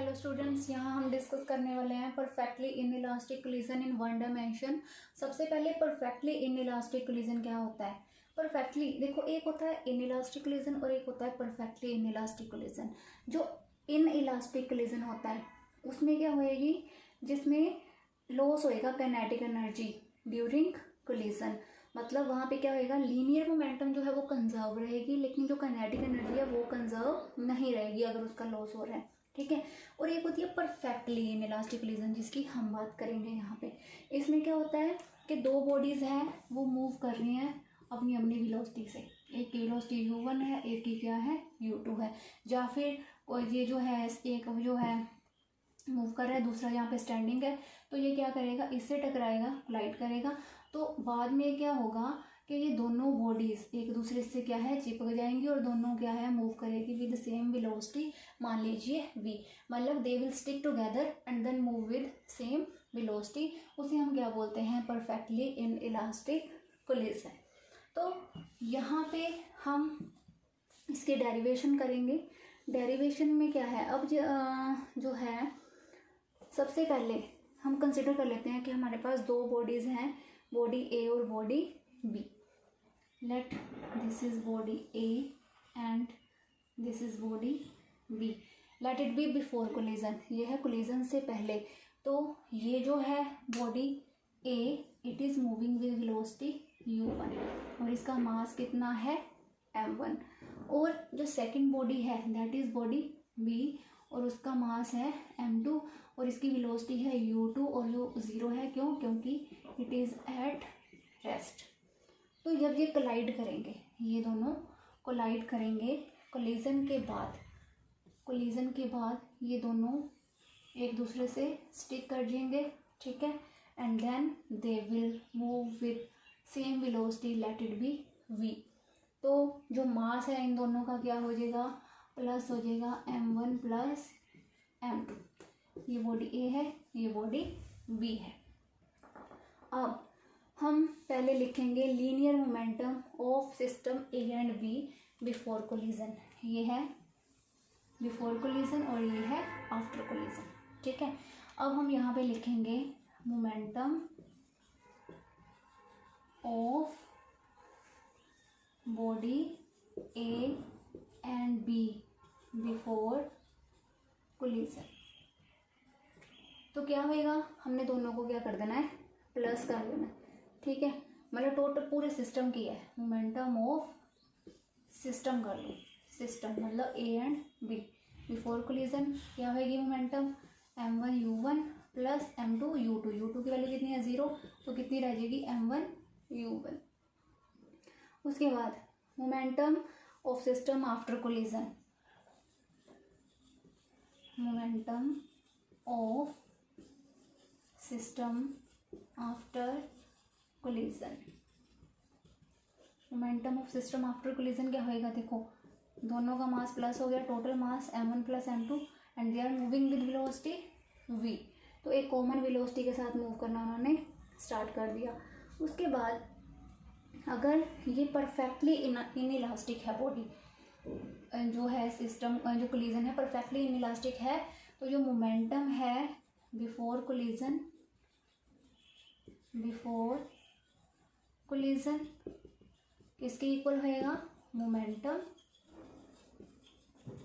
Hello students, यहाँ हम discuss करने वाले हैं perfectly inelastic collision in one dimension. सबसे पहले परफेक्टली इनइलास्टिक कोलिजन क्या होता है। परफेक्टली देखो, एक होता है इनइलास्टिक कोलिजन और एक होता है परफेक्टली इनइलास्टिक कोलिजन। जो इनइलास्टिक कोलिजन होता है उसमें क्या होएगी, जिसमें लॉस होएगा काइनेटिक एनर्जी ड्यूरिंग कोलिजन। मतलब वहाँ पे क्या होएगा, लीनियर मोमेंटम जो है वो कंजर्व रहेगी, लेकिन जो काइनेटिक एनर्जी है वो कंजर्व नहीं रहेगी अगर उसका लॉस हो रहा है। ठीक है। और एक होती है परफेक्टली इनइलास्टिक कोलिजन, जिसकी हम बात करेंगे यहाँ पे। इसमें क्या होता है कि दो बॉडीज हैं वो मूव कर रही हैं अपनी अपनी वेलोसिटी से। एक की वेलोसिटी u1 है, एक की क्या है u2 है। या फिर ये जो है एक जो है मूव कर रहा है, दूसरा यहाँ पे स्टैंडिंग है, तो ये क्या करेगा, इससे टकराएगा, कोलाइड करेगा। तो बाद में क्या होगा कि ये दोनों बॉडीज एक दूसरे से क्या है चिपक जाएंगी और दोनों क्या है मूव करेगी विद सेम वेलोसिटी। मान लीजिए v, मतलब they will stick together and then move with same velocity. उसे हम क्या बोलते हैं, परफेक्टली इनइलास्टिक कोलिजन। तो यहाँ पे हम इसके डेरिवेशन करेंगे। डेरिवेशन में क्या है, अब जो है सबसे पहले हम कंसिडर कर लेते हैं कि हमारे पास दो बॉडीज हैं, बॉडी ए और body B. Let this is body A and this is body B. Let it be before collision, ये है कोलिजन से पहले। तो ये जो है body A, it is moving with velocity u1 और इसका मास कितना है m1। और जो सेकंड बॉडी है दैट इज बॉडी बी और उसका मास है m2 और इसकी वेलोसिटी है u2 और जो 0 है, क्यों, क्योंकि इट इज एट रेस्ट। तो जब ये कोलाइड करेंगे, ये दोनों कोलाइड करेंगे, कोलिजन के बाद ये दोनों एक दूसरे से स्टिक कर जाएंगे। ठीक है। And then they will move with same velocity, let it be v। तो जो मास है इन दोनों का क्या हो जाएगा, प्लस हो जाएगा m1 प्लस m2। ये बॉडी ए है, ये बॉडी बी है। अब हम पहले लिखेंगे linear momentum of system A and B before collision. ये है बिफोर कोलिजन और ये है आफ्टर कोलिजन। ठीक है। अब हम यहाँ पे लिखेंगे momentum of body A and B before collision. तो क्या होएगा, हमने दोनों को क्या कर देना है, प्लस कर देना है। ठीक है। मतलब टोटल पूरे सिस्टम की है, मोमेंटम ऑफ सिस्टम कर लो, सिस्टम मतलब A and B before collision. क्या होगी momentum, m1 u1 plus m2 u2। u2 की वैल्यू कितनी है 0, तो कितनी रह जाएगी m1 u1। उसके बाद momentum of system after collision, momentum of system after collision. Momentum of system after collision क्या होएगा, देखो दोनों का मास प्लस हो गया, total mass m1 plus m2 and they are moving with velocity v। तो एक कॉमन वेलोसिटी के साथ मूव करना उन्होंने स्टार्ट कर दिया। उसके बाद अगर ये परफेक्टली इनइलास्टिक है बॉडी, जो है सिस्टम जो कोलिजन है परफेक्टली इनइलास्टिक है, तो जो मोमेंटम है बिफोर कोलिजन किसके इक्वल होएगा, momentum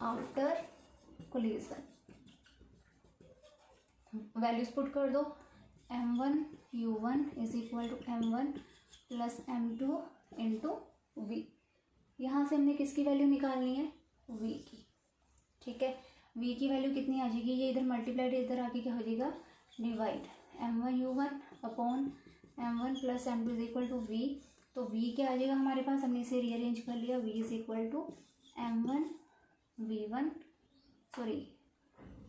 after collision. Values put कर दो, m1 u1 is equal to m1 plus m2 into v। यहाँ से हमने किसकी वैल्यू निकालनी है, v की। ठीक है। v की वैल्यू कितनी आ जाएगी, ये इधर मल्टीप्लाइड इधर आके क्या हो जाएगा, divide m1 u1 upon m1 plus m2 is equal to v। तो v क्या आ जाएगा हमारे पास, हमने इसे रीअरेंज कर लिया, v is equal to m1 v1 sorry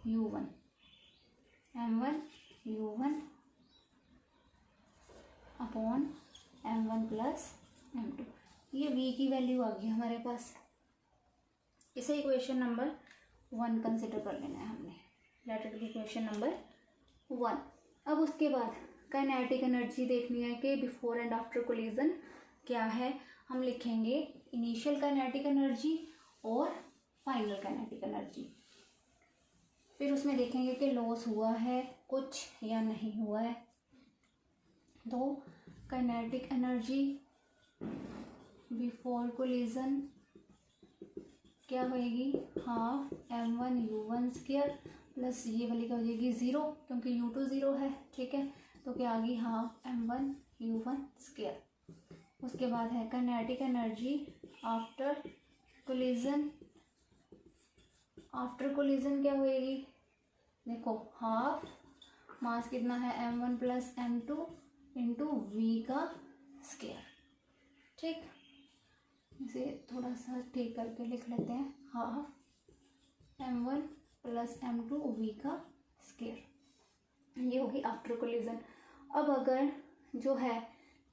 u1 m1 u1 upon m1 plus m2। ये v की वैल्यू आ गई हमारे पास। इसे इक्वेशन नंबर 1 कंसिडर कर लेना है हमने, late it B equation number 1। अब उसके बाद काइनेटिक एनर्जी देखनी है कि बिफोर एंड आफ्टर कोलिजन क्या है। हम लिखेंगे इनिशियल काइनेटिक एनर्जी और फाइनल काइनेटिक एनर्जी। फिर उसमें देखेंगे कि लॉस हुआ है कुछ या नहीं हुआ है। तो काइनेटिक एनर्जी बिफोर कोलिजन क्या होएगी, हाफ m1u1 स्क्वायर प्लस ये वाली क्या हो जाएगी 0, क्योंकि u2 0 है, ठीक है। तो क्या आ गई, हाफ m1u1 स्क्वायर। उसके बाद है kinetic energy after collision. After collision क्या होएगी, देखो हाफ मास कितना है m1 plus m2 into V का स्क्वायर, ठीक। इसे थोड़ा सा ठीक करके लिख लेते हैं, half m1 plus m2 we का स्क्वायर। ये होगी आफ्टर कोलिजन। अब अगर जो है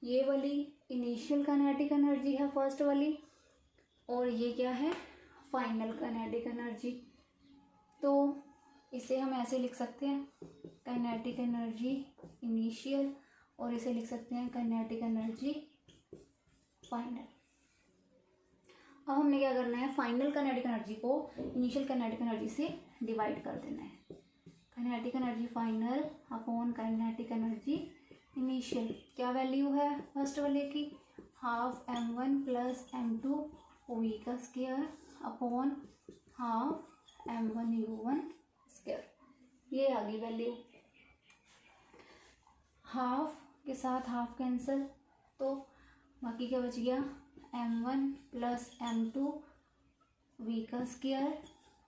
ये वाली इनिशियल काइनेटिक एनर्जी है फर्स्ट वाली, और ये क्या है फाइनल काइनेटिक एनर्जी, तो इसे हम ऐसे लिख सकते हैं काइनेटिक एनर्जी इनिशियल, और इसे लिख सकते हैं काइनेटिक एनर्जी फाइनल। अब हमने क्या करना है, फाइनल काइनेटिक एनर्जी को इनिशियल काइनेटिक एनर्जी से डिवाइड कर देना है। Kinetic energy final upon kinetic energy initial, क्या वैल्यू है फर्स्ट वाले की, half m1 plus m2 we का square upon half m1u1 square. ये आ गई वैल्यू। हाफ के साथ हाफ कैंसिल, तो बाकी क्या बच गया, m1 प्लस m2 वी का स्क्वायर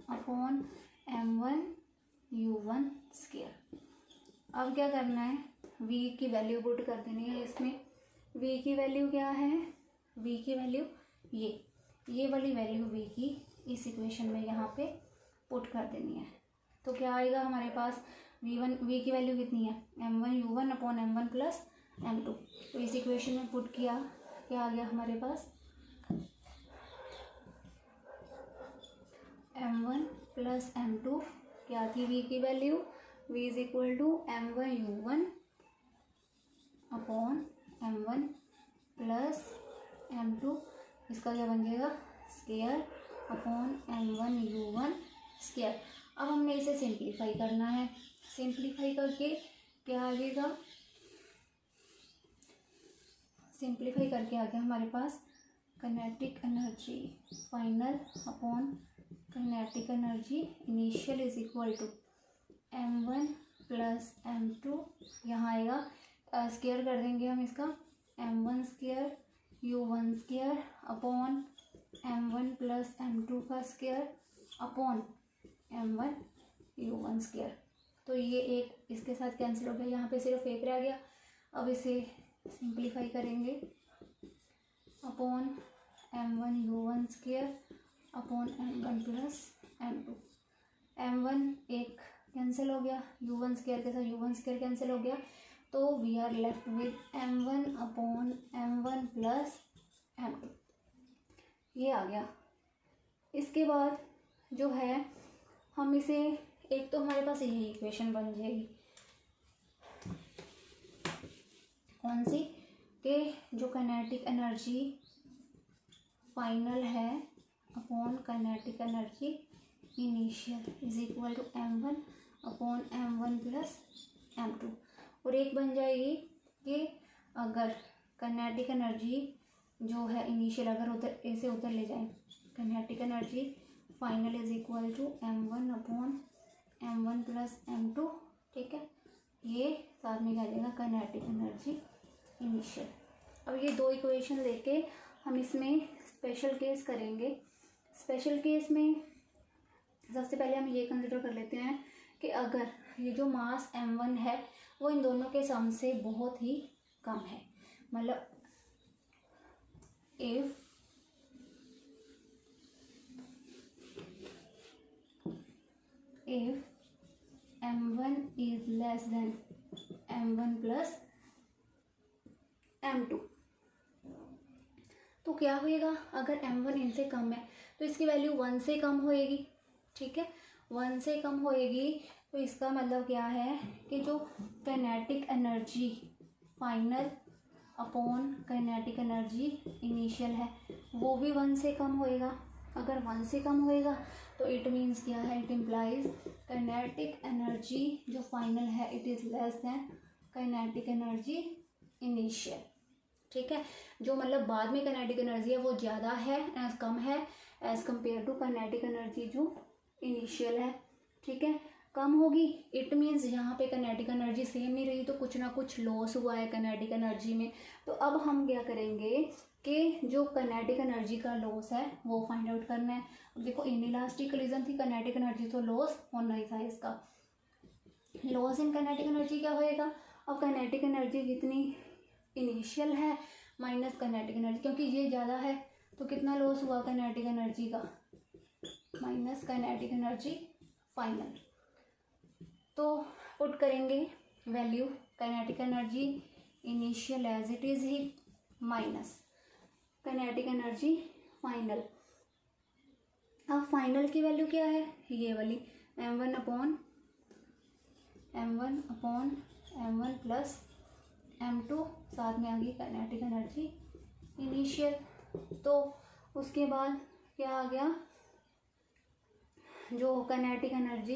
अपॉन m1u1 स्क्वायर। अब क्या करना है, v की वैल्यू पुट कर देनी है इसमें। v की वैल्यू क्या है, v की वैल्यू ये वाली वैल्यू v की इस इक्वेशन में यहाँ पे पुट कर देनी है। तो क्या आएगा हमारे पास, v की वैल्यू कितनी है, m1u1 upon m1 plus m2। तो इस इक्वेशन में पुट किया, क्या आ गया हमारे पास, m1 प्लस m2, क्या थी v की value, v is equal to m1u1 upon m1 plus m2, इसका क्या बन जाएगा स्क्वायर अपॉन m1u1 स्क्वायर। अब हमने इसे सिंप्लीफाई करना है, सिंप्लीफाई करके क्या आ जाएगा, सिंप्लीफाई करके आ गया हमारे पास kinetic energy final upon kinetic energy initial is equal to m1 plus m2, यहाँ आएगा स्क्वायर कर देंगे हम इसका, m1 square u1 square upon m1 plus m2 का square upon m1 u1 square. तो ये एक इसके साथ कैंसिल हो गया, यहाँ पे सिर्फ एक रह गया। अब इसे सिंप्लीफाई करेंगे, upon m1 u1 square upon m1 plus m2, m1 एक कैंसिल हो गया, u1 स्क्वायर के साथ u1 स्क्वायर कैंसिल हो गया, तो we are left with m1 upon m1 plus m2, ये आ गया। इसके बाद जो है हम इसे, एक तो हमारे पास यही इक्वेशन बन जाएगी, कौन सी, के जो काइनेटिक एनर्जी फाइनल है upon kinetic energy initial is equal to m1 upon m1 plus m2। और एक बन जाएगी कि अगर काइनेटिक एनर्जी जो है इनिशियल अगर उधर ऐसे उधर ले जाएं, kinetic energy final is equal to m1 upon m1 plus m2, ठीक है। ये साथ में क्या जाएगा काइनेटिक एनर्जी इनिशियल। अब ये दो इक्वेशन लेके हम इसमें स्पेशल केस करेंगे। स्पेशल केस में सबसे पहले हम ये कंसिडर कर लेते हैं कि अगर ये जो मास m1 है वो इन दोनों के सम से बहुत ही कम है, मतलब if m1 is less than m1 plus m2, तो क्या होएगा, अगर m1 इनसे कम है तो इसकी वैल्यू 1 से कम होएगी, ठीक है। 1 से कम होएगी तो इसका मतलब क्या है कि जो kinetic energy final upon kinetic energy initial है वो भी 1 से कम होएगा। अगर 1 से कम होएगा तो इट मीन्स क्या है, इट इम्प्लाइज काइनेटिक एनर्जी जो फाइनल है it is less than kinetic energy initial. ठीक है, जो मतलब बाद में काइनेटिक एनर्जी है वो ज़्यादा है, कम है as compare to kinetic energy जो इनिशियल है। ठीक है, कम होगी, इट मीन्स यहाँ पे काइनेटिक एनर्जी सेम नहीं रही तो कुछ ना कुछ लॉस हुआ है काइनेटिक एनर्जी में। तो अब हम क्या करेंगे कि जो काइनेटिक एनर्जी का लॉस है वो फाइंड आउट करना है। अब देखो इनइलास्टिक कोलिजन थी, काइनेटिक एनर्जी तो लॉस होना ही था इसका। लॉस इन काइनेटिक एनर्जी क्या होएगा, अब काइनेटिक एनर्जी जितनी इनिशियल है माइनस काइनेटिक एनर्जी, क्योंकि ये ज़्यादा है तो कितना लॉस हुआ काइनेटिक एनर्जी का, माइनस काइनेटिक एनर्जी फाइनल। तो पुट करेंगे value kinetic energy initial as it is ही माइनस काइनेटिक एनर्जी फाइनल। अब फाइनल की वैल्यू क्या है, ये वाली m1 upon m1 plus m2, साथ में आ गई काइनेटिक एनर्जी इनिशियल। तो उसके बाद क्या आ गया, जो काइनेटिक एनर्जी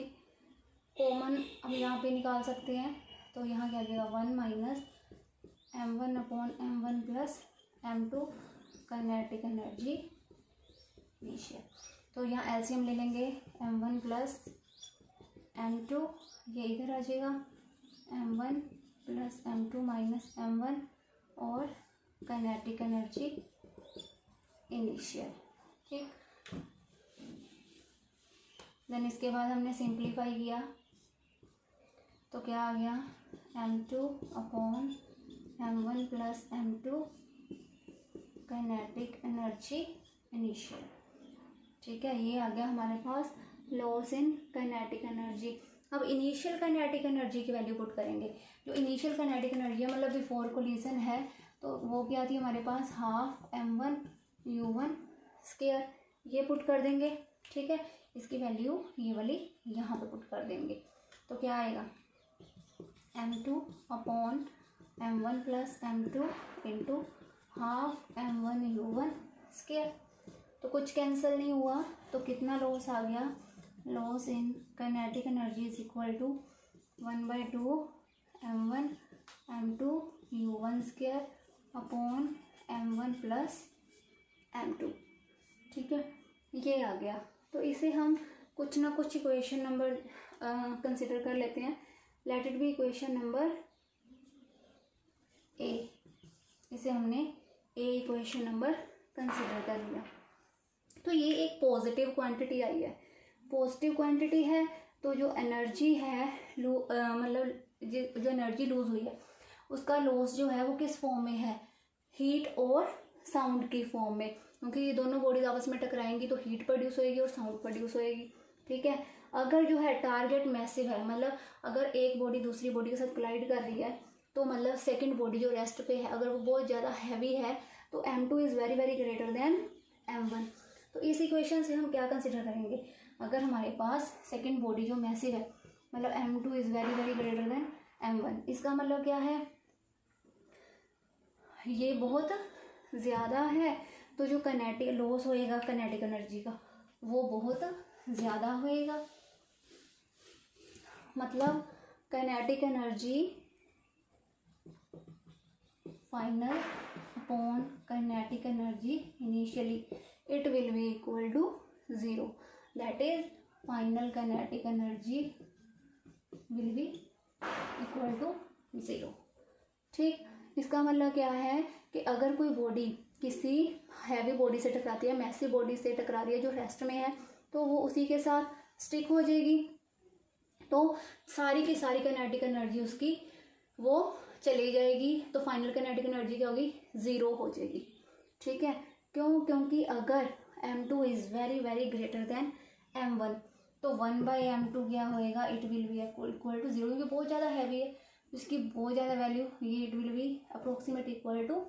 कॉमन हम यहाँ पे निकाल सकते हैं, तो यहाँ क्या आ जाएगा 1 minus m1 upon m1 plus m2 kinetic energy initial. तो यहाँ एलसीएम ले लेंगे m1 प्लस m2, ये इधर आ जाएगा m1 plus m2 minus m1 और काइनेटिक एनर्जी इनिशियल। ठीक, देन इसके बाद हमने सिंप्लीफाई किया तो क्या आ गया m2 upon m1 plus m2 kinetic energy initial. ठीक है, ये आ गया हमारे पास लॉस इन काइनेटिक एनर्जी। अब इनिशियल काइनेटिक एनर्जी की वैल्यू पुट करेंगे। जो इनिशियल काइनेटिक एनर्जी है मतलब बिफोर कोलिजन है, तो वो क्या थी हमारे पास हाफ m1 u1 स्क्वायर, ये पुट कर देंगे। ठीक है, इसकी वैल्यू ये वाली यहाँ पे पुट कर देंगे तो क्या आएगा m2 upon m1 plus m2 into half m1 u1 square. तो कुछ कैंसिल नहीं हुआ तो कितना लॉस आ गया, loss in kinetic energy is equal to 1/2 m1 m2 u1 square upon m1 plus m2। ठीक है, ये आ गया। तो इसे हम कुछ ना कुछ इक्वेशन नंबर कंसिडर कर लेते हैं। Late it B equation number A, इसे हमने ए इक्वेशन नंबर कंसिडर कर लिया। तो ये एक पॉजिटिव क्वांटिटी आई है, पॉजिटिव क्वांटिटी है तो जो एनर्जी है मतलब जो एनर्जी लूज हुई है उसका लॉस जो है वो किस फॉर्म में है, हीट और साउंड की फॉर्म में, क्योंकि ये दोनों बॉडीज आपस में टकराएंगी तो हीट प्रोड्यूस होएगी और साउंड प्रोड्यूस होएगी। ठीक है, अगर जो है टारगेट मैसिव है, मतलब अगर एक बॉडी दूसरी बॉडी के साथ कोलाइड कर रही है तो मतलब सेकंड बॉडी जो रेस्ट पे है अगर वो बहुत ज़्यादा हैवी है तो m2 is very very greater than m1। तो इस इक्वेशन से हम क्या कंसिडर करेंगे, अगर हमारे पास सेकंड बॉडी जो मैसिव है मतलब m2 is very very greater than m1, इसका मतलब क्या है, ये बहुत ज़्यादा है तो जो काइनेटिक लॉस होएगा काइनेटिक एनर्जी का वो बहुत ज़्यादा होएगा। मतलब kinetic energy final upon kinetic energy initially it will be equal to 0, that is final kinetic energy will be equal to 0। ठीक, इसका मतलब क्या है कि अगर कोई बॉडी किसी हैवी बॉडी से टकराती है, मैसिव बॉडी से टकरा रही है जो रेस्ट में है, तो वो उसी के साथ स्टिक हो जाएगी, तो सारी की सारी काइनेटिक एनर्जी उसकी वो चली जाएगी, तो फाइनल काइनेटिक एनर्जी क्या होगी, 0 हो जाएगी। ठीक है, क्यों, क्योंकि अगर m2 is very very greater than m1 तो 1/m2 क्या होएगा, it will be equal to 0, क्योंकि बहुत ज़्यादा हैवी है, इसकी बहुत ज़्यादा वैल्यू, ये it will be approximate equal to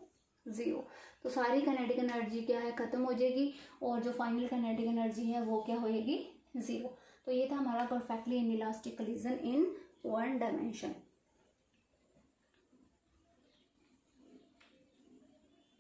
0। तो सारी काइनेटिक एनर्जी क्या है, ख़त्म हो जाएगी और जो फाइनल काइनेटिक एनर्जी है वो क्या होएगी, 0। तो ये था हमारा परफेक्टली इनइलास्टिक कोलिजन इन 1 डायमेंशन।